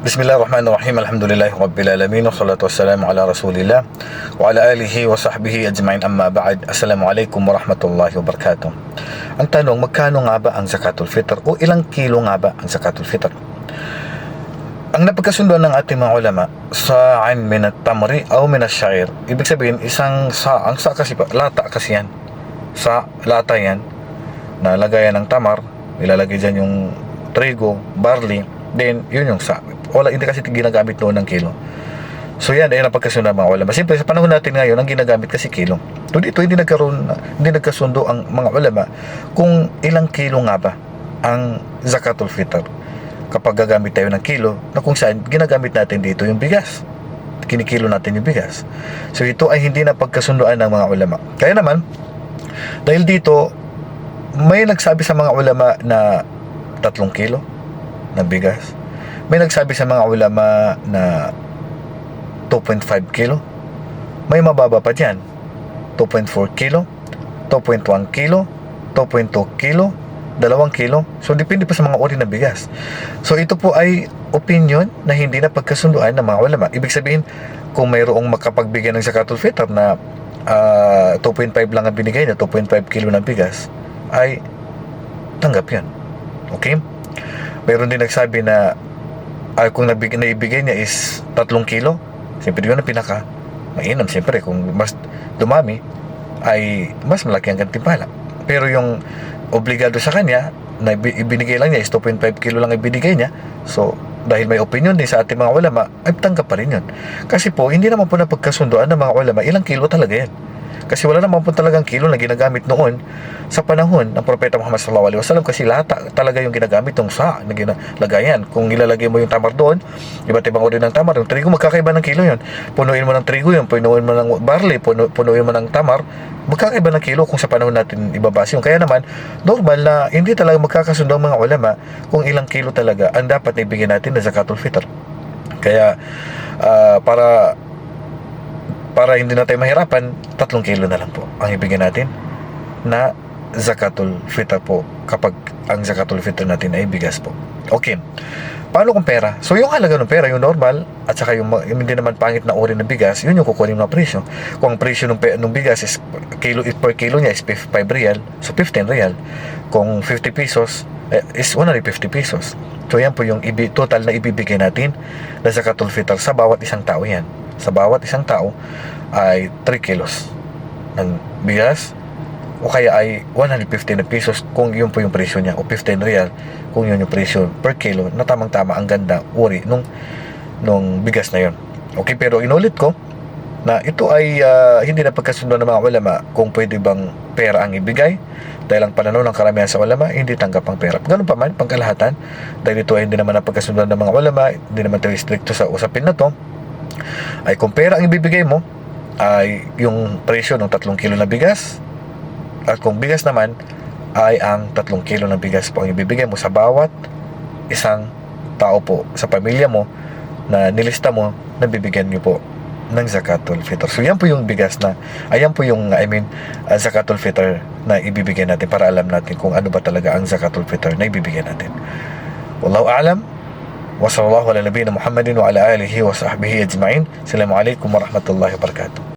Bismillahirrahmanirrahim. Alhamdulillahi Rabbil Alamin. Wassalatu wassalamu ala Rasulillah wa ala alihi wa sahbihi ajma'in, amma ba'd. Assalamualaikum warahmatullahi wabarakatuh. Ang tanong, magkano nga ba ang zakatul fitr o ilang kilo nga ba ang zakatul fitr? Ang napagkasunduan ng ating mga ulama, sa'an min at-tamri aw min asy-sya'ir. Ibig sabihin, isang sa, ang sa kasi pa, lata kasi yan. Sa, lata yan, na lagayan ng tamar, ilalagay dyan yung trigo, barley, then yun yung sa. Wala, hindi kasi ginagamit noon ng kilo. So yan, ayun ang pagkasunod ng mga ulama. Siyempre, sa panahon natin ngayon, ang ginagamit kasi kilo. So dito, hindi nagkasundo ang mga ulama kung ilang kilo nga ba ang zakatul fitr. Kapag gagamit tayo ng kilo, na kung saan ginagamit natin dito yung bigas. Kinikilo natin yung bigas. So ito ay hindi na pagkasunduan ng mga ulama. Kaya naman, dahil dito, may nagsabi sa mga ulama na 3 kilo ng bigas. May nagsabi sa mga ulama na 2.5 kilo. May mababa pa dyan, 2.4 kilo, 2.1 kilo, 2.2 kilo, 2 kilo. So depende pa sa mga uri ng bigas. So ito po ay opinion na hindi na pagkasunduan ng mga ulama. Ibig sabihin, kung mayroong makapagbigay ng zakatul fitr na 2.5 lang ang binigay na 2.5 kilo ng bigas, ay tanggap yan. Okay? Mayroon din nagsabi na kung naibigay niya is 3 kilo, siyempre yun ang pinaka mainam. Siyempre kung mas dumami ay mas malaki ang gantimpala. Pero yung obligado sa kanya na ibinigay lang niya is 2.5 kilo lang ibinigay niya, so dahil may opinion din sa ating mga ulama, ay tanggap pa rin yun. Kasi po, hindi naman po na pagkasunduan ng mga ulama ilang kilo talaga yan. Kasi wala naman po talagang kilo na ginagamit noon sa panahon ng Propeta Muhammad sallallahu alaihi wasallam, kasi lahat talaga yung ginagamit ng sa na ginalagayan. Kung ilalagay mo yung tamar doon, iba't ibang uri ng tamar, yung trigo magkakaiba ng kilo yun. Punuin mo ng trigo yun, punuin mo ng barley, punuin mo ng tamar, magkakaiba ng kilo kung sa panahon natin ibabase yun. Kaya naman, normal na hindi talaga magkakasundo ang mga ulama kung ilang kilo talaga ang dapat na ibigay natin na zakatul fitr. Kaya para hindi na tayo mahirapan, 3 kilo na lang po ang ibigay natin na zakatul fitr po kapag ang zakatul fitr natin ay bigas po. Okay. Paano kung pera? So yung halaga ng pera, yung normal, at saka yung hindi naman pangit na uri ng bigas, yun yung kukunin ng presyo. Kung ang presyo ng bigas is per kilo niya is 5 real, so 15 real. Kung 50 pesos, is 150 pesos. So yan po yung total na ibibigay natin na zakatul fitr sa bawat isang tao yan. Sa bawat isang tao ay 3 kilos ng bigas, o kaya ay 150 na pesos kung yun po yung presyo niya, o 15 real kung yun yung presyo per kilo, na tamang-tama ang ganda uri nung bigas na yun. Okay, pero inulit ko na ito ay hindi na pagkasunduan ng mga ulama kung pwede bang pera ang ibigay, dahil ang pananaw ng karamihan sa ulama, hindi tanggap ang pera. Ganun pa man, pangkalahatan, dahil ito ay hindi naman na pagkasunduan ng mga ulama, hindi naman tayo stricto sa usapin na to, ay kung pera ang ibibigay mo ay yung presyo ng 3 kilo na bigas, at kung bigas naman ay ang 3 kilo ng bigas po ang ibibigay mo sa bawat isang tao po sa pamilya mo na nilista mo na bibigyan niyo po ng zakatul fitr. So yan po yung bigas na, ayan po yung zakatul fitr na ibibigay natin, para alam natin kung ano ba talaga ang zakatul fitr na ibibigay natin. Wallahu a'lam. Wa sallallahu ala nabiyina Muhammadin wa ala alihi wa sahbihi ajma'in. Assalamualaikum warahmatullahi wabarakatuh.